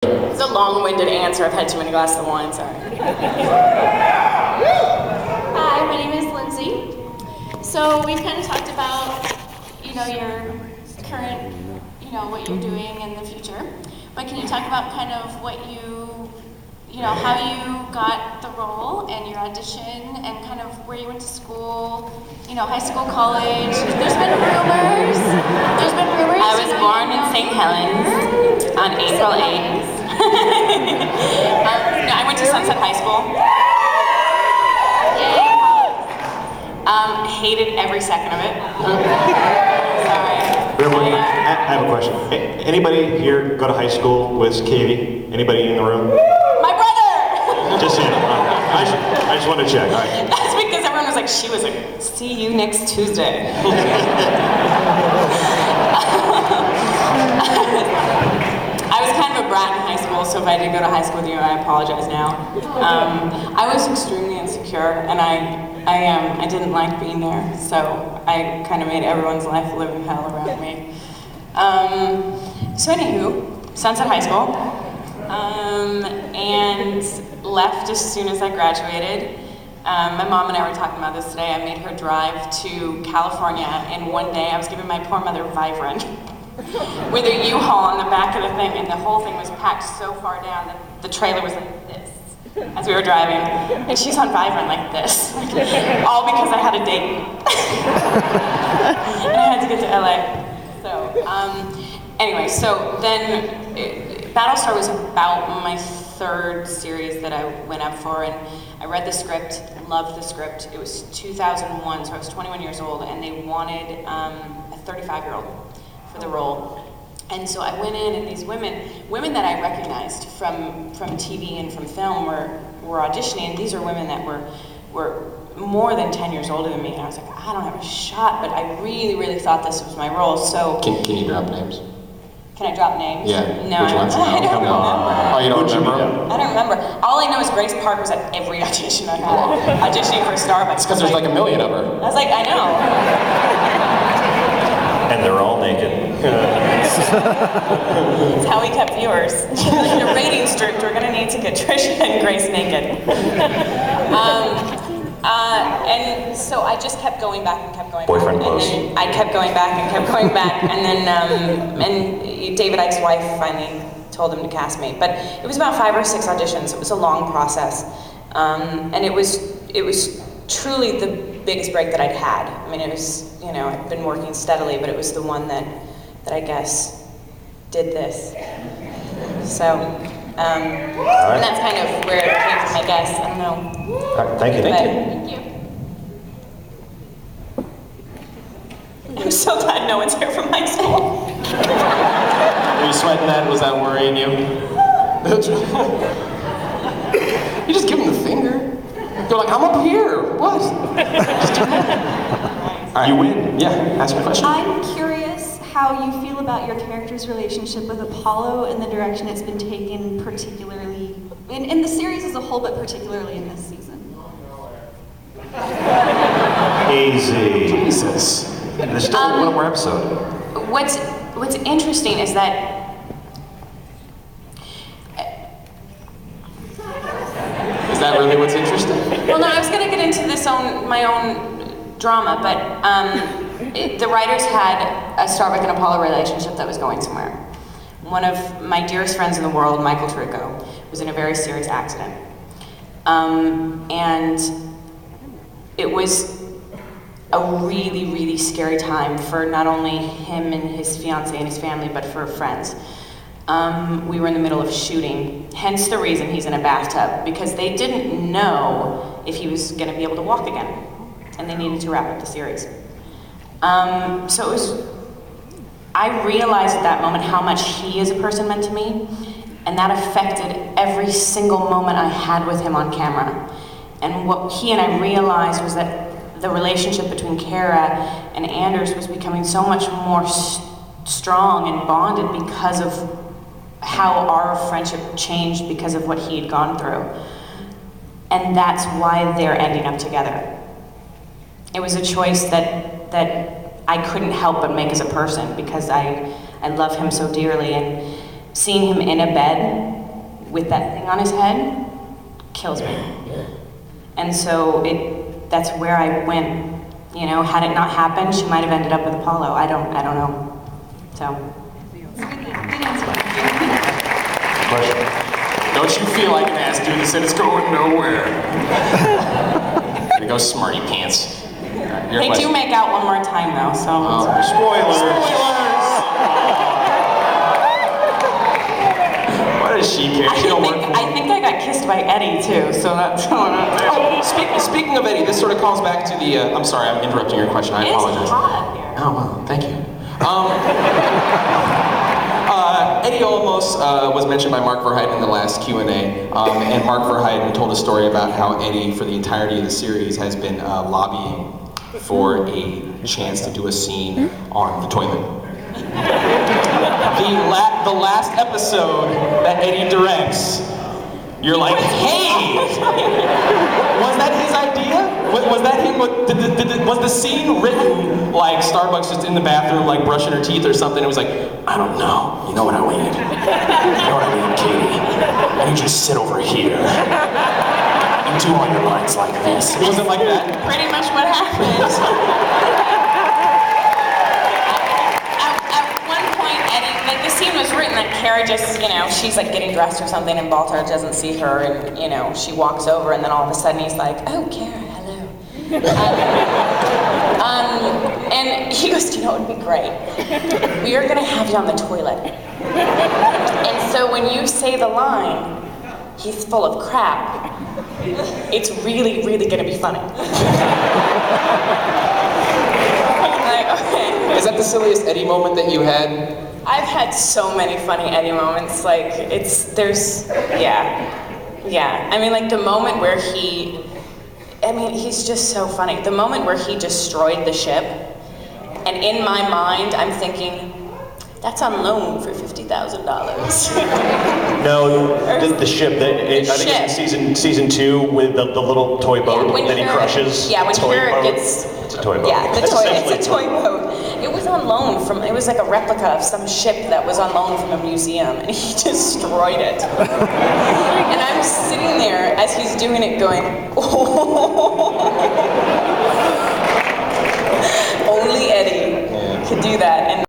It's a long-winded answer. I've had too many glasses of wine, sorry. Hi, my name is Lindsay. So we've kind of talked about, your current, what you're doing in the future. But can you talk about kind of what how you got the role and your audition and kind of where you went to school, high school, college? There's been rumors. I was born in St. Helens on April 8th. I went to Sunset High School. Hated every second of it. Sorry. I have a question. Anybody here go to high school with Katee? Anybody in the room? My brother! Just saying. I just want to check. All right. That's because everyone was like, she was like, see you next Tuesday. I was kind of a brat in high school, so if I did go to high school with you, I apologize now. I was extremely insecure, and I didn't like being there, so I kind of made everyone's life a living hell around me. So anywho, Sunset High School, and left as soon as I graduated. My mom and I were talking about this today. I made her drive to California in one day. I was giving my poor mother Vibrant with a U-Haul on the back of the thing, and the whole thing was packed so far down that the trailer was like this as we were driving, and she's on Vibrant like this, all because I had a date. And I had to get to LA. So, anyway, so then Battlestar was about my third series that I went up for, and I read the script, loved the script. It was 2001, so I was 21 years old, and they wanted a 35-year-old for the role. And so I went in, and these women that I recognized from TV and from film were auditioning, and these are women that were more than 10 years older than me, and I was like, I don't have a shot, but I really, really thought this was my role, so... Can you drop names? Can I drop names? Yeah. No, Which ones? I don't remember. Oh, you don't remember? I don't remember. All I know is Grace Park was at every audition I had, auditioning for Starbucks. Because there's like a million of her. I was like, I know. And they're all naked. It's how we kept viewers. In a ratings strict, we're gonna need to get Trisha and Grace naked. And so I just kept going back and kept going Boyfriend back. pose. And then I kept going back and kept going back, and then and David Icke's wife finally told him to cast me. But it was about 5 or 6 auditions. It was a long process, and it was truly the biggest break that I'd had. I mean, it was, I'd been working steadily, but it was the one that I guess did this. So, and that's kind of where it came from, I guess. I don't know. All right, thank you. Thank you. I'm so glad no one's here from high school. Were you sweating that? Was that worrying you? You just give them the finger. They're like, I'm up here. What? Just do that. All right. You win. Yeah, ask me a question. I'm curious how you feel about your character's relationship with Apollo and the direction it's been taken, particularly in the series as a whole, but particularly in this season. Easy. Jesus. There's still one more episode. What's interesting is that Is that really what's interesting? well, no, I was going to get into my own drama, but the writers had a Starbuck and Apollo relationship that was going somewhere. One of my dearest friends in the world, Michael Trico, was in a very serious accident. And it was a really, really scary time for not only him and his fiancée and his family, but for friends. We were in the middle of shooting, hence the reason he's in a bathtub, because they didn't know if he was going to be able to walk again, and they needed to wrap up the series. So it was, I realized at that moment how much he as a person meant to me, and that affected every single moment I had with him on camera. And what he and I realized was that the relationship between Kara and Anders was becoming so much more strong and bonded because of how our friendship changed because of what he had gone through. And that's why they're ending up together. It was a choice that I couldn't help but make as a person, because I love him so dearly, seeing him in a bed with that thing on his head kills me. And so that's where I went. You know, had it not happened, she might have ended up with Apollo. I don't know. So. Question. Don't you feel like an ass dude that said it's going nowhere? There you go, smarty pants. Your They question. do make out one more time though, so. Spoilers. What does she care? She don't work for I think I got kissed by Eddie too, so that's going on there. Oh, speaking of Eddie, this sort of calls back to the, I'm sorry, I'm interrupting your question, I apologize. It's hot here. Oh, well, thank you. Eddie Olmos was mentioned by Mark Verheiden in the last Q&A, and Mark Verheiden told a story about how Eddie, for the entirety of the series, has been lobbying for a chance to do a scene on the toilet. The last episode that Eddie directs, you're like, hey! Was that his idea? Was that him? Was the scene written like Starbucks just in the bathroom, like brushing her teeth or something? It was like, I don't know. You know what I need? You know what I need, Katie? I need you to sit over here and do all your lines like this. It wasn't like that. Pretty much what happened. At one point, Eddie, like the scene was written that Kara just, you know, she's like getting dressed or something and Baltar doesn't see her and, you know, she walks over and then all of a sudden he's like, oh, Kara, hello. And he goes, you know, it would be great. We are gonna have you on the toilet. And so when you say the line, he's full of crap, it's really, really gonna be funny. Like, okay. Is that the silliest Eddie moment that you had? I've had so many funny Eddie moments, like, yeah. I mean, like, the moment where he's just so funny. The moment where he destroyed the ship, and in my mind, I'm thinking, that's on loan for $50,000. No, the ship. I think it's in season 2 with the little toy boat that he crushes. Yeah, when toy Kara boat. gets... It's a toy boat. Yeah, it's essentially a toy boat. It was on loan it was like a replica of some ship that was on loan from a museum, and he destroyed it. And I'm sitting there as he's doing it going, oh. Only Eddie could do that. And